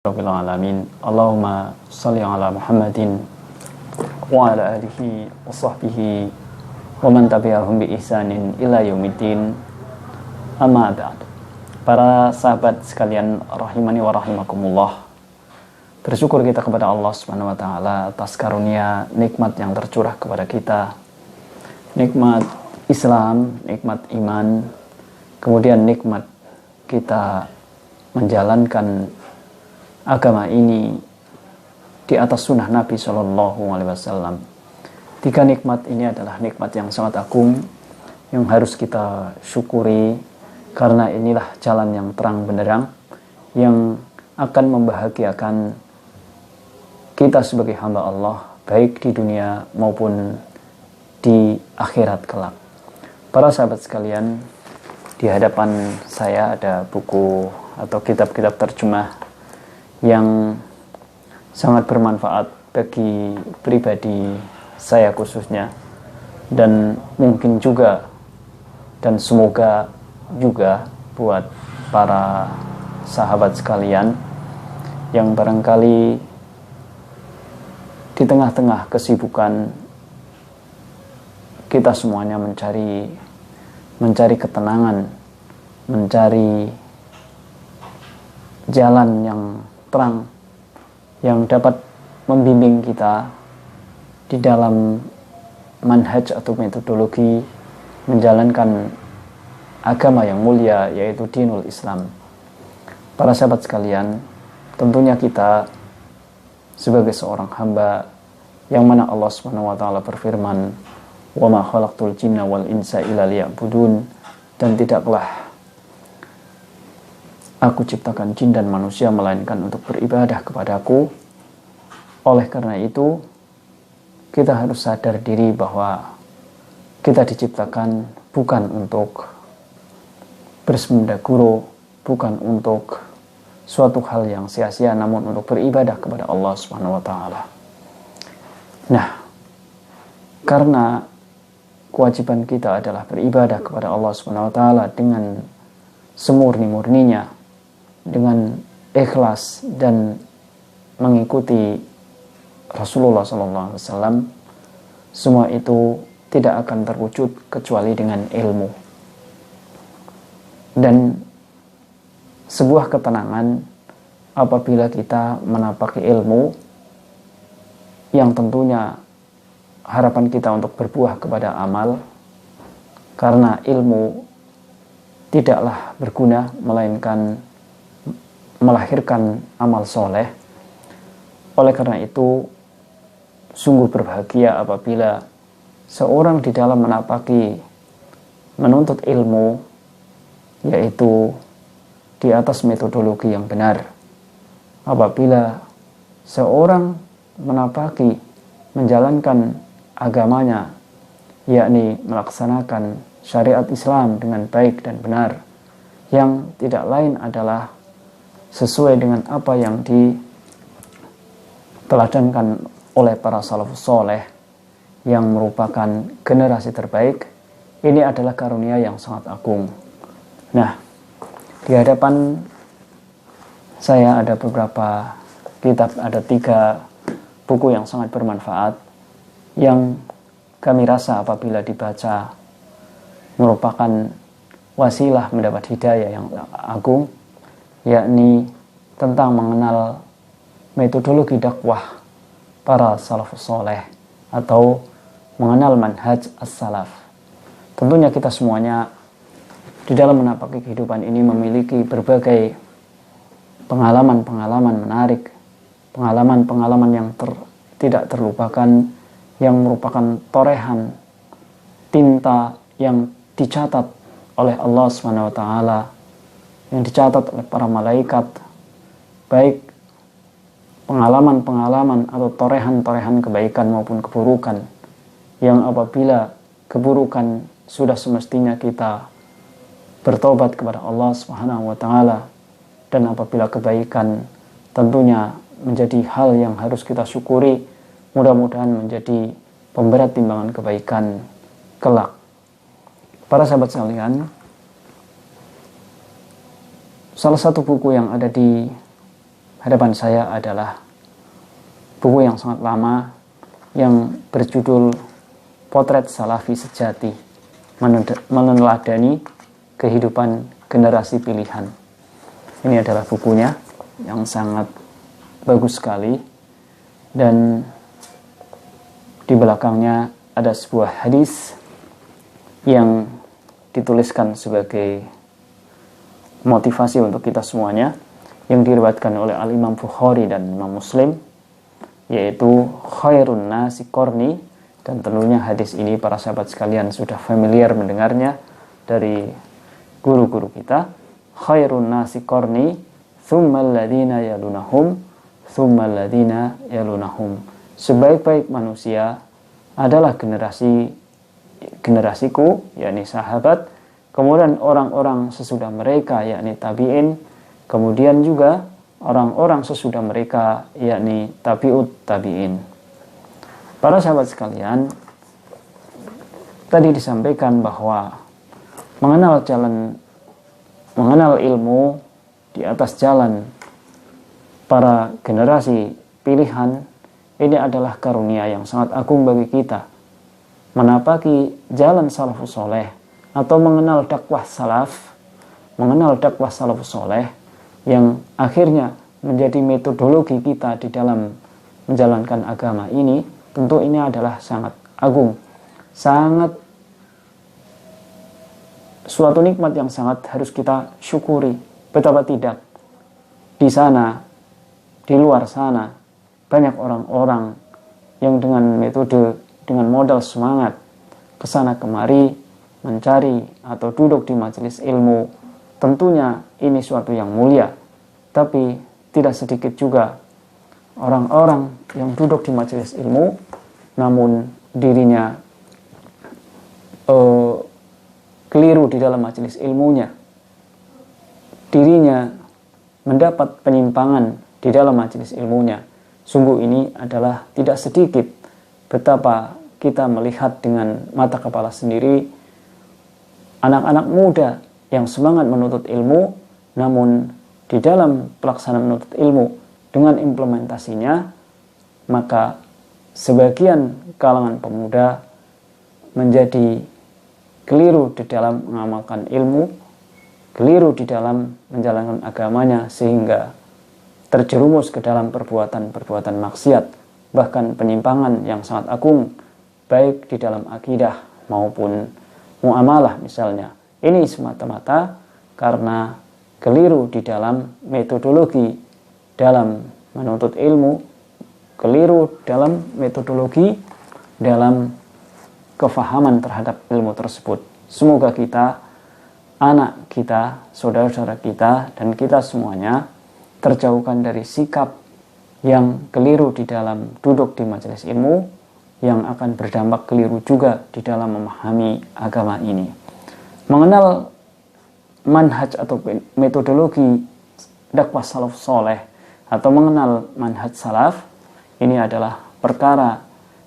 Rabbil alamin. Allahumma shalli ala Muhammadin wa ala alihi wa sahbihi wa man tabi'ahum bi ihsanin ila yaumiddin. Amma ba'd. Para sahabat sekalian rahimani wa rahimakumullah. Bersyukur kita kepada Allah Subhanahu wa taala atas karunia nikmat yang tercurah kepada kita. Nikmat Islam, nikmat iman, kemudian nikmat kita menjalankan agama ini di atas sunnah Nabi Shallallahu Alaihi Wasallam. Tiga nikmat ini adalah nikmat yang sangat agung yang harus kita syukuri, karena inilah jalan yang terang benderang yang akan membahagiakan kita sebagai hamba Allah, baik di dunia maupun di akhirat kelak. Para sahabat sekalian, di hadapan saya ada buku atau kitab-kitab terjemah yang sangat bermanfaat bagi pribadi saya khususnya, dan mungkin juga dan semoga juga buat para sahabat sekalian yang barangkali di tengah-tengah kesibukan kita semuanya mencari ketenangan, mencari jalan yang terang yang dapat membimbing kita di dalam manhaj atau metodologi menjalankan agama yang mulia, yaitu dinul Islam. Para sahabat sekalian, tentunya kita sebagai seorang hamba yang mana Allah Subhanahu wa taala berfirman, "Wa ma khalaqtul jinna wal insa illa liya'budun," dan tidaklah Aku ciptakan jin dan manusia melainkan untuk beribadah kepadaku. Oleh karena itu, kita harus sadar diri bahwa kita diciptakan bukan untuk bersembunyi, bukan untuk suatu hal yang sia-sia, namun untuk beribadah kepada Allah Subhanahu wa taala. Nah, karena kewajiban kita adalah beribadah kepada Allah Subhanahu wa taala dengan semurni-murninya, dengan ikhlas dan mengikuti Rasulullah SAW, semua itu tidak akan terwujud kecuali dengan ilmu. Dan sebuah ketenangan apabila kita menapaki ilmu yang tentunya harapan kita untuk berbuah kepada amal, karena ilmu tidaklah berguna melainkan melahirkan amal soleh. Oleh karena itu, sungguh berbahagia apabila seorang di dalam menuntut ilmu, yaitu di atas metodologi yang benar. Apabila seorang menjalankan agamanya, yakni melaksanakan syariat Islam dengan baik dan benar, yang tidak lain adalah sesuai dengan apa yang diteladankan oleh para salafus soleh yang merupakan generasi terbaik. Ini adalah karunia yang sangat agung. Nah, di hadapan saya ada beberapa kitab, ada 3 buku yang sangat bermanfaat yang kami rasa apabila dibaca merupakan wasilah mendapat hidayah yang agung, yakni tentang mengenal metodologi dakwah para salafus soleh atau mengenal manhaj as-salaf. Tentunya kita semuanya di dalam menapaki kehidupan ini memiliki berbagai pengalaman-pengalaman menarik, pengalaman-pengalaman yang tidak terlupakan, yang merupakan torehan tinta yang dicatat oleh Allah Subhanahu wa taala, yang dicatat oleh para malaikat, baik pengalaman-pengalaman atau torehan-torehan kebaikan maupun keburukan, yang apabila keburukan sudah semestinya kita bertobat kepada Allah Subhanahu wa taala, dan apabila kebaikan tentunya menjadi hal yang harus kita syukuri, mudah-mudahan menjadi pemberat timbangan kebaikan kelak. Para sahabat sekalian, salah satu buku yang ada di hadapan saya adalah buku yang sangat lama yang berjudul Potret Salafi Sejati, meneladani kehidupan generasi pilihan. Ini adalah bukunya yang sangat bagus sekali, dan di belakangnya ada sebuah hadis yang dituliskan sebagai motivasi untuk kita semuanya, yang diriwayatkan oleh Al-Imam Bukhari dan Imam Muslim, yaitu khairun nasi qarni. Dan tentunya hadis ini para sahabat sekalian sudah familiar mendengarnya dari guru-guru kita. Khairun nasi qarni thumma alladhina yalunahum thumma alladhina yalunahum. Sebaik-baik manusia adalah generasiku, yakni sahabat, kemudian orang-orang sesudah mereka, yakni tabi'in, kemudian juga orang-orang sesudah mereka, yakni tabi'ut tabi'in. Para sahabat sekalian, tadi disampaikan bahwa mengenal ilmu di atas jalan para generasi pilihan, ini adalah karunia yang sangat agung bagi kita. Menapaki jalan salafus soleh atau mengenal dakwah salafus soleh yang akhirnya menjadi metodologi kita di dalam menjalankan agama ini, tentu ini adalah sangat agung, sangat suatu nikmat yang sangat harus kita syukuri. Betapa tidak, di sana, di luar sana, banyak orang-orang yang dengan metode, dengan modal semangat, kesana kemari, mencari atau duduk di majelis ilmu. Tentunya ini suatu yang mulia, tapi tidak sedikit juga orang-orang yang duduk di majelis ilmu, namun dirinya keliru di dalam majelis ilmunya, dirinya mendapat penyimpangan di dalam majelis ilmunya. Sungguh ini adalah tidak sedikit betapa kita melihat dengan mata kepala sendiri anak-anak muda yang semangat menuntut ilmu, namun di dalam pelaksanaan menuntut ilmu dengan implementasinya, maka sebagian kalangan pemuda menjadi keliru di dalam mengamalkan ilmu, keliru di dalam menjalankan agamanya, sehingga terjerumus ke dalam perbuatan-perbuatan maksiat, bahkan penyimpangan yang sangat agung, baik di dalam akidah maupun muamalah misalnya. Ini semata-mata karena keliru di dalam metodologi dalam menuntut ilmu, keliru dalam metodologi dalam kefahaman terhadap ilmu tersebut. Semoga kita, anak kita, saudara-saudara kita, dan kita semuanya terjauhkan dari sikap yang keliru di dalam duduk di majelis ilmu, yang akan berdampak keliru juga di dalam memahami agama ini. Mengenal manhaj atau metodologi dakwah salaf soleh atau mengenal manhaj salaf, ini adalah perkara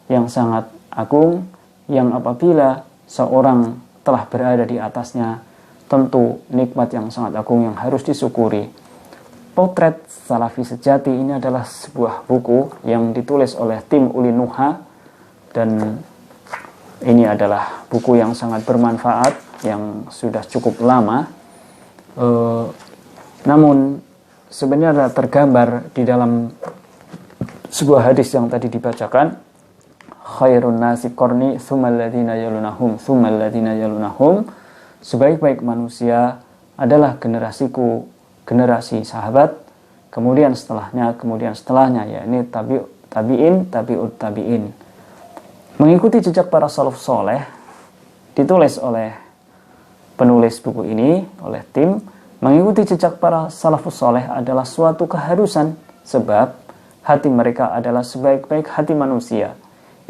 yang sangat agung, yang apabila seorang telah berada di atasnya, tentu nikmat yang sangat agung yang harus disyukuri. Potret Salafi Sejati ini adalah sebuah buku yang ditulis oleh tim Uli Nuha, dan ini adalah buku yang sangat bermanfaat, yang sudah cukup lama. Namun sebenarnya tergambar di dalam sebuah hadis yang tadi dibacakan, khairun nasi qarni tsummal ladzina yalunahum tsummal ladzina yalunahum. Sebaik-baik manusia adalah generasiku, generasi sahabat, kemudian setelahnya, yakni tabi'in, tabi'ut tabi'in. Mengikuti jejak para salaf soleh ditulis oleh penulis buku ini, oleh tim. Mengikuti jejak para salafus soleh adalah suatu keharusan, sebab hati mereka adalah sebaik-baik hati manusia.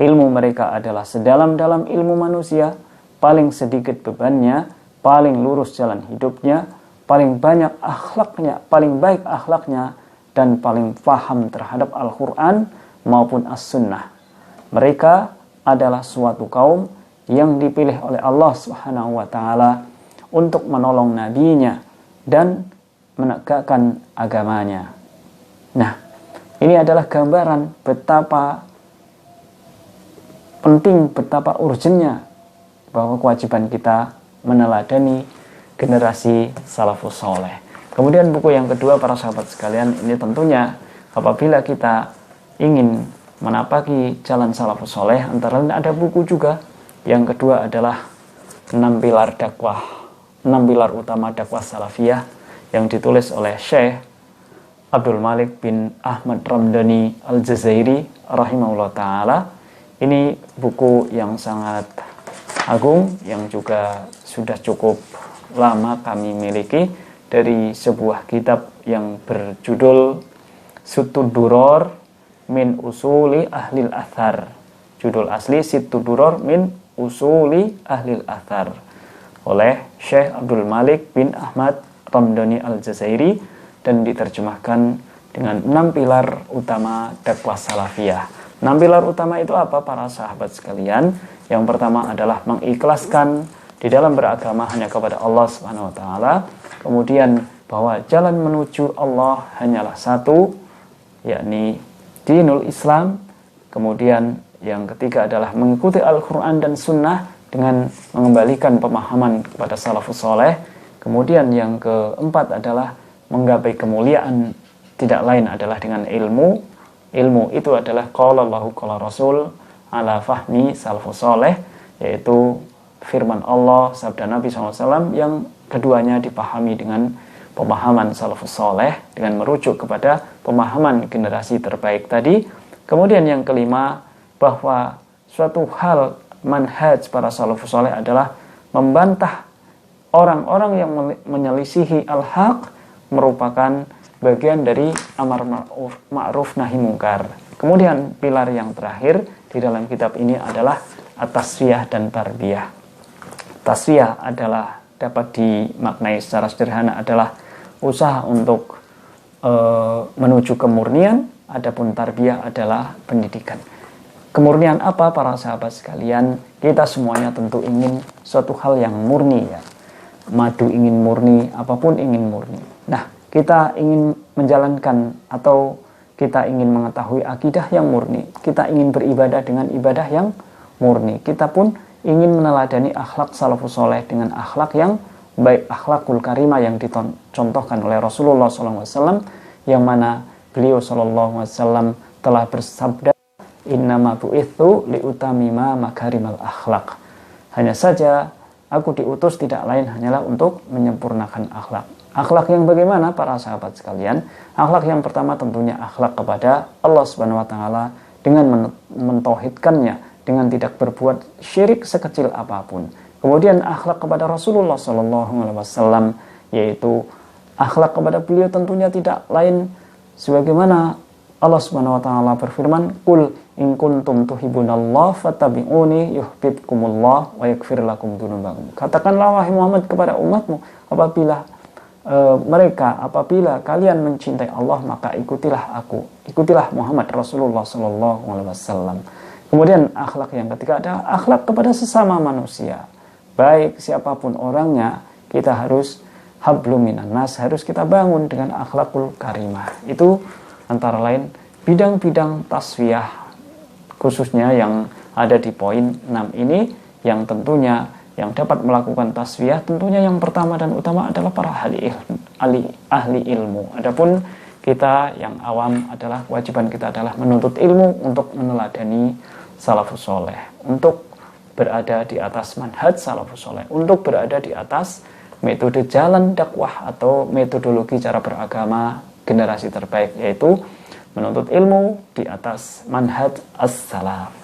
Ilmu mereka adalah sedalam-dalam ilmu manusia, paling sedikit bebannya, paling lurus jalan hidupnya, paling banyak akhlaknya, paling baik akhlaknya, dan paling paham terhadap Al-Quran maupun As-Sunnah. Mereka adalah suatu kaum yang dipilih oleh Allah Subhanahu wa Ta'ala untuk menolong nabinya dan menegakkan agamanya. Nah, ini adalah gambaran betapa penting, betapa urgennya bahwa kewajiban kita meneladani generasi salafus soleh. Kemudian buku yang kedua, para sahabat sekalian, ini tentunya apabila kita ingin menapaki jalan salafus soleh, antara lain ada buku juga. Yang kedua adalah 6 pilar dakwah, 6 pilar utama dakwah salafiyah yang ditulis oleh Syekh Abdul Malik bin Ahmad Ramdhani Al-Jazairi rahimahullah ta'ala. Ini buku yang sangat agung, yang juga sudah cukup lama kami miliki, dari sebuah kitab yang berjudul Sittud Duror min Usuli Ahlil Athar. Judul asli Sittud Duror min Usuli Ahlil Athar oleh Syekh Abdul Malik bin Ahmad Ramdhani Al-Jazairi, dan diterjemahkan dengan 6 pilar utama dakwah salafiyah. 6 pilar utama itu apa, para sahabat sekalian? Yang pertama adalah mengikhlaskan di dalam beragama hanya kepada Allah Subhanahu wa taala. Kemudian bahwa jalan menuju Allah hanyalah satu, yakni dinul Islam. Kemudian yang ketiga adalah mengikuti Al-Qur'an dan Sunnah dengan mengembalikan pemahaman kepada salafus soleh. Kemudian yang keempat adalah menggapai kemuliaan tidak lain adalah dengan ilmu. Ilmu itu adalah qala Allahu qala Rasul ala fahmi salafus soleh, yaitu firman Allah, sabda Nabi SAW, yang keduanya dipahami dengan pemahaman salafus soleh, dengan merujuk kepada pemahaman generasi terbaik tadi. Kemudian yang kelima, bahwa suatu hal manhaj para salafus soleh adalah membantah orang-orang yang menyelisihi al-haq, merupakan bagian dari amar ma'ruf nahi mungkar. Kemudian pilar yang terakhir di dalam kitab ini adalah at-tasfiyah dan tarbiyah. Tasfiyah adalah, dapat dimaknai secara sederhana, adalah usaha untuk menuju kemurnian, adapun tarbiyah adalah pendidikan. Kemurnian apa, para sahabat sekalian? Kita semuanya tentu ingin suatu hal yang murni, ya. Madu ingin murni, apapun ingin murni. Nah, kita ingin menjalankan atau kita ingin mengetahui akidah yang murni, kita ingin beribadah dengan ibadah yang murni, kita pun ingin meneladani akhlak salafus soleh dengan akhlak yang baik, akhlakul karimah yang dicontohkan oleh Rasulullah SAW, yang mana beliau SAW telah bersabda, innama bu'ithu liutamima makarimal akhlak. Hanya saja aku diutus tidak lain hanyalah untuk menyempurnakan akhlak. Akhlak yang bagaimana, para sahabat sekalian? Akhlak yang pertama tentunya akhlak kepada Allah Subhanahu wa taala dengan mentauhidkannya, dengan tidak berbuat syirik sekecil apapun. Kemudian akhlak kepada Rasulullah SAW, yaitu akhlak kepada beliau tentunya tidak lain sebagaimana Allah Subhanahu wa taala berfirman, "Qul in kuntum tuhibbunallaha fattabi'uni yuhibbukumullah wa yaghfir lakum dzunubakum." Katakanlah wahai Muhammad kepada umatmu, apabila kalian mencintai Allah, maka ikutilah aku, ikutilah Muhammad Rasulullah SAW. Kemudian akhlak yang ketiga adalah akhlak kepada sesama manusia, baik siapapun orangnya. Kita harus hablum minan nas, harus kita bangun dengan akhlakul karimah. Itu antara lain bidang-bidang tasfiyah, khususnya yang ada di poin 6 ini, yang tentunya yang dapat melakukan tasfiyah tentunya yang pertama dan utama adalah para ahli ilmu. Adapun kita yang awam adalah kewajiban kita adalah menuntut ilmu untuk meneladani salafus soleh, untuk berada di atas manhaj salafus soleh, untuk berada di atas metode jalan dakwah atau metodologi cara beragama generasi terbaik, yaitu menuntut ilmu di atas manhaj as-salaf.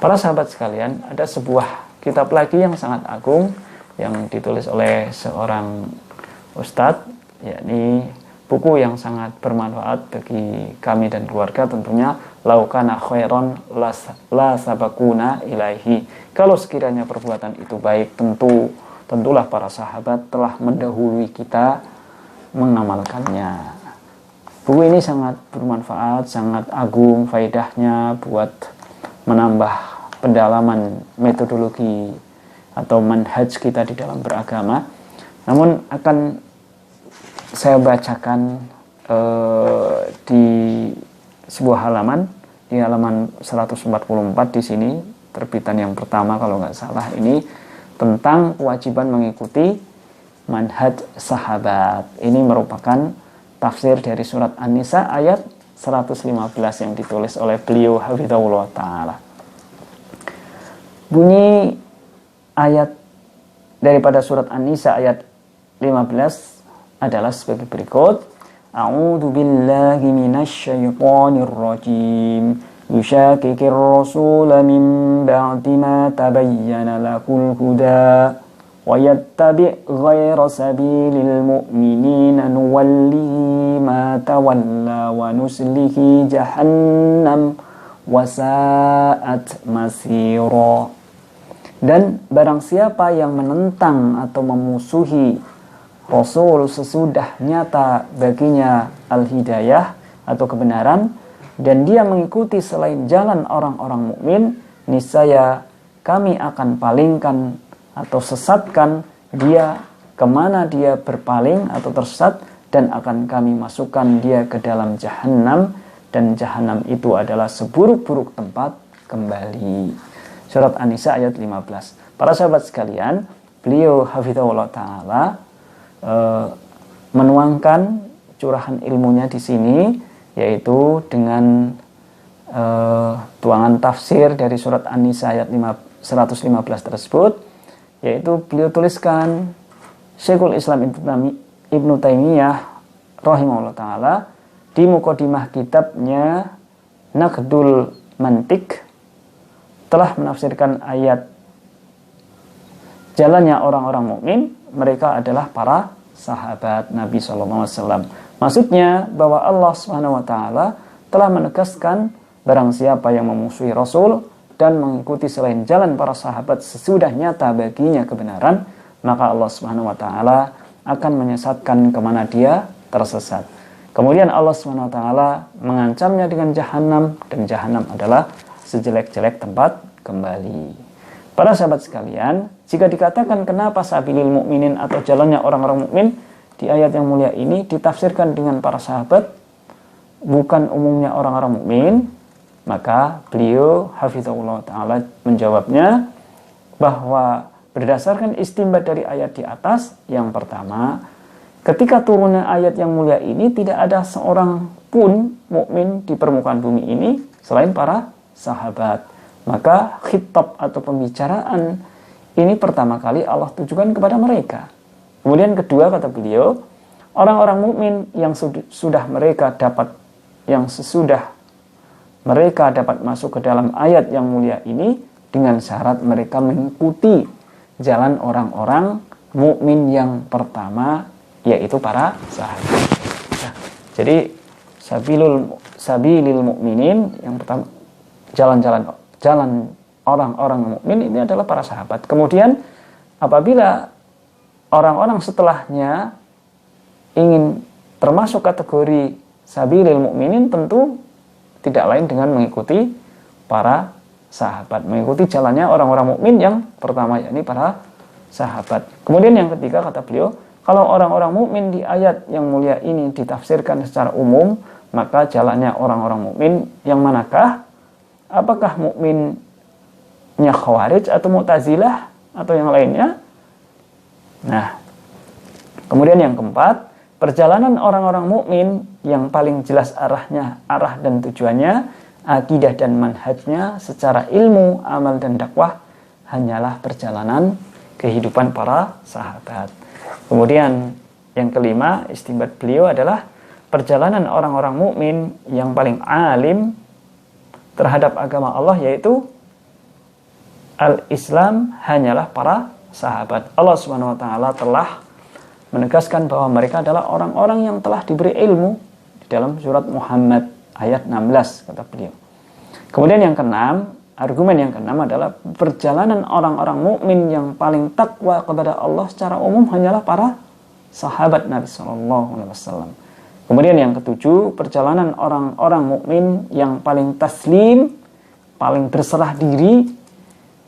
Para sahabat sekalian, ada sebuah kitab lagi yang sangat agung yang ditulis oleh seorang ustadz, yakni buku yang sangat bermanfaat bagi kami dan keluarga tentunya, laukana khairon la sabakuna ilaihi. Kalau sekiranya perbuatan itu baik, tentulah para sahabat telah mendahului kita mengamalkannya. Buku ini sangat bermanfaat, sangat agung faedahnya buat menambah pendalaman metodologi atau manhaj kita di dalam beragama. Namun akan saya bacakan di sebuah halaman, di halaman 144 di sini, terbitan yang pertama kalau nggak salah, ini tentang kewajiban mengikuti manhaj sahabat. Ini merupakan tafsir dari surat An-Nisa ayat 115 yang ditulis oleh beliau hafizahullah ta'ala. Bunyi ayat daripada surat An-Nisa ayat 15 adalah sebagai berikut. A'udzu billahi minasy syaithanir rajim. Yushaqiqir rasula min ba'di ma tabayyana lahul huda wa yattabi' ghayra sabilil mu'minina nuwallihi ma tawalla wa nuslihi jahannam wa sa'at masira. Dan barang siapa yang menentang atau memusuhi Rasul sesudah nyata baginya al-hidayah atau kebenaran, dan dia mengikuti selain jalan orang-orang mukmin, niscaya kami akan palingkan atau sesatkan dia kemana dia berpaling atau tersesat, dan akan kami masukkan dia ke dalam jahanam, dan jahanam itu adalah seburuk-buruk tempat kembali. Surat An-Nisa ayat 15. Para sahabat sekalian, beliau hafizahullah ta'ala menuangkan curahan ilmunya di sini, yaitu dengan tuangan tafsir dari surat An-Nisa ayat 115 tersebut, yaitu beliau tuliskan Syekhul Islam Ibnu Taimiyah rahimahullah ta'ala di mukadimah kitabnya Naqdul Mantiq telah menafsirkan ayat jalannya orang-orang mukmin, mereka adalah para sahabat Nabi SAW. Maksudnya bahwa Allah SWT telah menegaskan barang siapa yang memusuhi Rasul dan mengikuti selain jalan para sahabat sesudah nyata baginya kebenaran, maka Allah SWT akan menyesatkan kemana dia tersesat. Kemudian Allah SWT mengancamnya dengan jahanam, dan jahanam adalah sejelek-jelek tempat kembali. Para sahabat sekalian, jika dikatakan kenapa sabilil mukminin atau jalannya orang-orang mukmin di ayat yang mulia ini ditafsirkan dengan para sahabat, bukan umumnya orang-orang mukmin, maka beliau hafizahullah ta'ala menjawabnya bahwa berdasarkan istinbat dari ayat di atas, yang pertama, ketika turunnya ayat yang mulia ini tidak ada seorang pun mukmin di permukaan bumi ini selain para sahabat. Maka khitab atau pembicaraan ini pertama kali Allah tujukan kepada mereka. Kemudian kedua, kata beliau, orang-orang mukmin yang sudah mereka dapat, yang sesudah mereka dapat masuk ke dalam ayat yang mulia ini dengan syarat mereka mengikuti jalan orang-orang mukmin yang pertama, yaitu para sahabat. Nah, jadi sabilil mukminin yang pertama, jalan orang-orang mukmin ini adalah para sahabat. Kemudian apabila orang-orang setelahnya ingin termasuk kategori sabilil mukminin, tentu tidak lain dengan mengikuti para sahabat, mengikuti jalannya orang-orang mukmin yang pertama, yakni para sahabat. Kemudian yang ketiga, kata beliau, kalau orang-orang mukmin di ayat yang mulia ini ditafsirkan secara umum, maka jalannya orang-orang mukmin yang manakah? Apakah mukminnya Khawarij atau Mu'tazilah atau yang lainnya? Nah, kemudian yang keempat, perjalanan orang-orang mukmin yang paling jelas arahnya, arah dan tujuannya, akidah dan manhajnya secara ilmu, amal dan dakwah hanyalah perjalanan kehidupan para sahabat. Kemudian yang kelima, istinbat beliau adalah perjalanan orang-orang mukmin yang paling alim terhadap agama Allah, yaitu al-Islam hanyalah para sahabat. Allah SWT telah menegaskan bahwa mereka adalah orang-orang yang telah diberi ilmu di dalam surat Muhammad ayat 16, kata beliau. Kemudian yang keenam, argumen yang keenam adalah perjalanan orang-orang mukmin yang paling takwa kepada Allah secara umum hanyalah para sahabat Nabi SAW. Kemudian yang ketujuh, perjalanan orang-orang mukmin yang paling taslim, paling berserah diri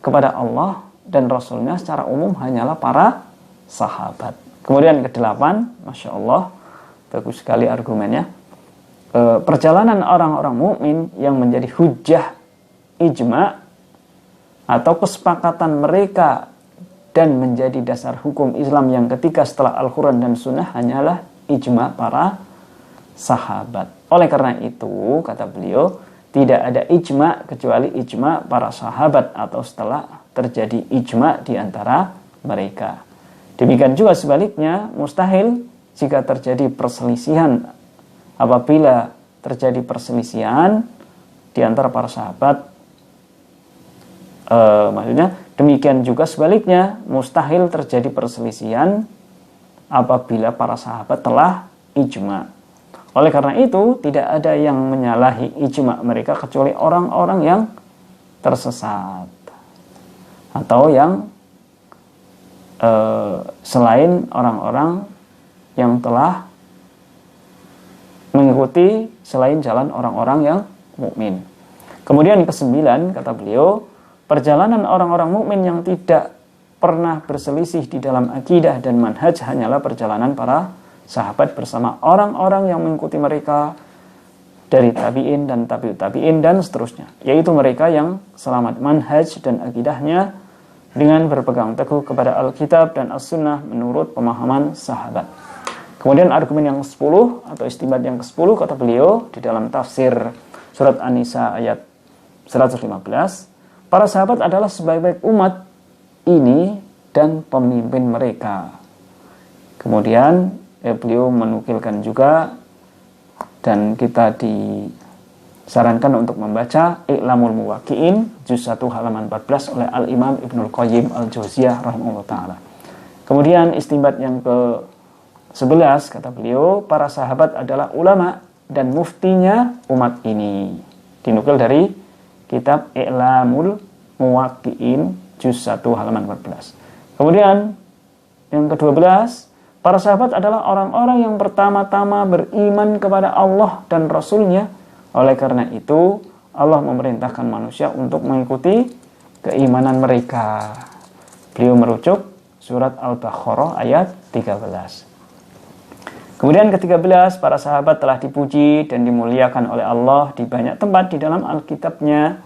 kepada Allah dan Rasulnya secara umum hanyalah para sahabat. Kemudian kedelapan, Masya Allah, bagus sekali argumennya. perjalanan orang-orang mukmin yang menjadi hujjah ijma atau kesepakatan mereka dan menjadi dasar hukum Islam yang ketiga setelah Al-Quran dan Sunnah hanyalah ijma para sahabat. Oleh karena itu, kata beliau, tidak ada ijma kecuali ijma para sahabat atau setelah terjadi ijma di antara mereka. Demikian juga sebaliknya, mustahil jika terjadi perselisihan. Apabila terjadi perselisihan di antara para sahabat, maksudnya demikian juga sebaliknya, mustahil terjadi perselisihan apabila para sahabat telah ijma. Oleh karena itu, tidak ada yang menyalahi ijma mereka kecuali orang-orang yang tersesat atau yang selain orang-orang yang telah mengikuti selain jalan orang-orang yang mukmin. Kemudian kesembilan, kata beliau, perjalanan orang-orang mukmin yang tidak pernah berselisih di dalam akidah dan manhaj hanyalah perjalanan para sahabat bersama orang-orang yang mengikuti mereka dari tabi'in dan tabi'ut tabi'in dan seterusnya, yaitu mereka yang selamat manhaj dan akidahnya dengan berpegang teguh kepada Alkitab dan As-Sunnah menurut pemahaman sahabat. Kemudian argumen yang ke-10 atau istinbat yang ke-10, kata beliau di dalam tafsir surat An-Nisa ayat 115, para sahabat adalah sebaik-baik umat ini dan pemimpin mereka. Kemudian beliau menukilkan juga, dan kita disarankan untuk membaca I'lamul Muwaqqi'in juz 1 halaman 14 oleh Al-Imam Ibnul Qayyim Al-Jauziyah rahimahullah ta'ala. Kemudian istinbat yang ke-11, kata beliau, para sahabat adalah ulama dan muftinya umat ini. Dinukil dari kitab I'lamul Muwaqqi'in juz 1 halaman 14. Kemudian yang ke-12, para sahabat adalah orang-orang yang pertama-tama beriman kepada Allah dan Rasul-Nya. Oleh karena itu, Allah memerintahkan manusia untuk mengikuti keimanan mereka. Beliau merujuk surat Al-Baqarah ayat 13. Kemudian ke-13, para sahabat telah dipuji dan dimuliakan oleh Allah di banyak tempat di dalam Alkitab-Nya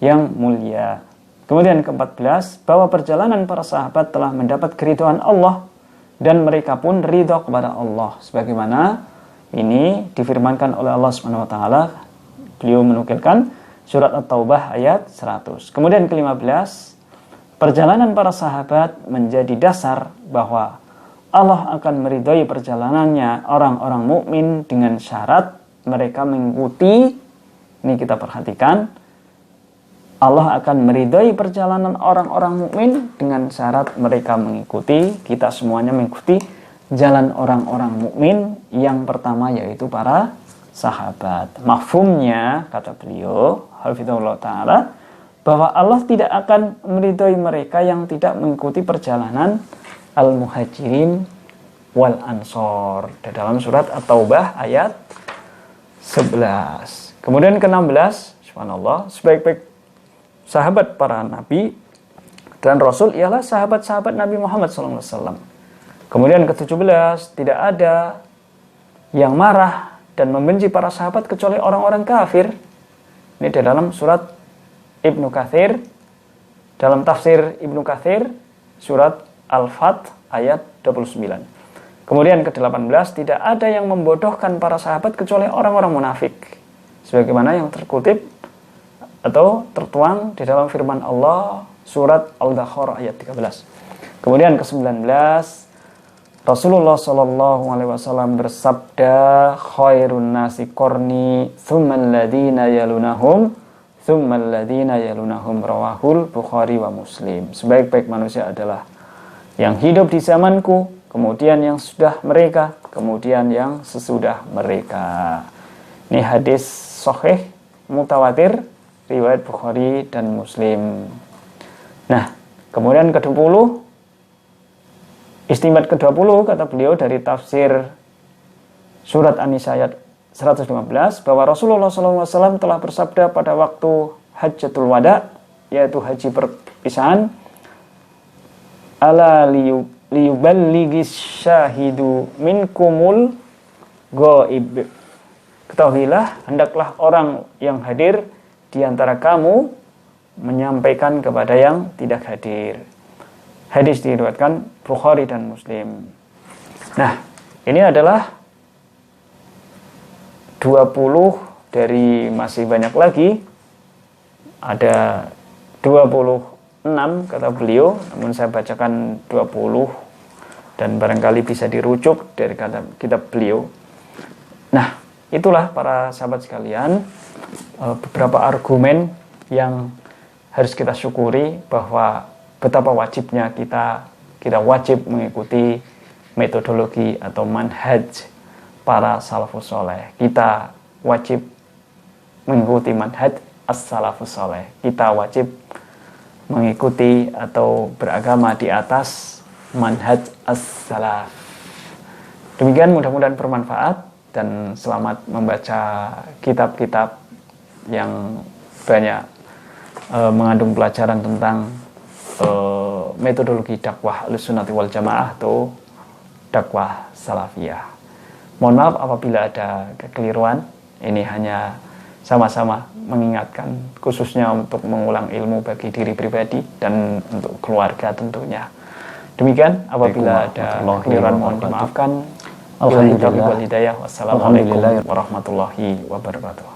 yang mulia. Kemudian ke-14, bahwa perjalanan para sahabat telah mendapat keridhaan Allah dan mereka pun ridha kepada Allah, sebagaimana ini difirmankan oleh Allah Subhanahu wa taala. Beliau menukilkan surat At-Taubah ayat 100. Kemudian ke-15, perjalanan para sahabat menjadi dasar bahwa Allah akan meridhai perjalanannya orang-orang mukmin dengan syarat mereka mengikuti, ini kita perhatikan, Allah akan meridhai perjalanan orang-orang mukmin dengan syarat mereka mengikuti, kita semuanya mengikuti jalan orang-orang mukmin yang pertama, yaitu para sahabat. Mafhumnya, kata beliau hafizahullah ta'ala, bahwa Allah tidak akan meridhai mereka yang tidak mengikuti perjalanan al-muhajirin wal ansor dalam surat At-Taubah ayat 11. Kemudian ke-16, subhanallah, sebaik-baik sahabat para nabi dan rasul ialah sahabat-sahabat Nabi Muhammad SAW. Kemudian ke-17, tidak ada yang marah dan membenci para sahabat kecuali orang-orang kafir. Ini di dalam surat Ibnu Katsir, dalam tafsir Ibnu Katsir surat Al-Fath ayat 29. Kemudian ke-18, tidak ada yang membodohkan para sahabat kecuali orang-orang munafik, sebagaimana yang terkutip atau tertuang di dalam firman Allah surat Al-Baqarah ayat 13. Kemudian ke-19, Rasulullah Shallallahu alaihi wasallam bersabda, khairun nasi qarni tsummal ladzina yalunahum tsummal ladzina yalunahum, rawahul Bukhari wa Muslim. Sebaik-baik manusia adalah yang hidup di zamanku, kemudian yang sudah mereka, kemudian yang sesudah mereka. Ini hadis sahih mutawatir riwayat Bukhari dan Muslim. Nah, kemudian ke-20, istinbat ke-20, kata beliau dari tafsir surat An-Nisa ayat 115, bahwa Rasulullah SAW telah bersabda pada waktu Hajjatul Wada, yaitu haji perpisahan, ala liyuballigis syahidu minkumul ghaib. ketahuilah hendaklah orang yang hadir di antara kamu menyampaikan kepada yang tidak hadir. Hadis diriwayatkan Bukhari dan Muslim. Nah, ini adalah 20 dari masih banyak lagi. Ada 26 kata beliau, namun saya bacakan 20 dan barangkali bisa dirujuk dari kata kitab beliau. Nah, itulah para sahabat sekalian, beberapa argumen yang harus kita syukuri bahwa betapa wajibnya kita wajib mengikuti metodologi atau manhaj para salafus soleh. Kita wajib mengikuti manhaj as-salafus soleh. Kita wajib mengikuti atau beragama di atas manhaj as-salaf. Demikian, mudah-mudahan bermanfaat dan selamat membaca kitab-kitab yang banyak mengandung pelajaran tentang metodologi dakwah Ahlussunnah wal Jamaah atau dakwah salafiyah. Mohon maaf apabila ada kekeliruan. Ini hanya sama-sama mengingatkan, khususnya untuk mengulang ilmu bagi diri pribadi dan untuk keluarga tentunya. Demikian, apabila ada kekeliruan mohon dimaafkan. Alhamdulillah. Wassalamualaikum warahmatullahi wabarakatuh.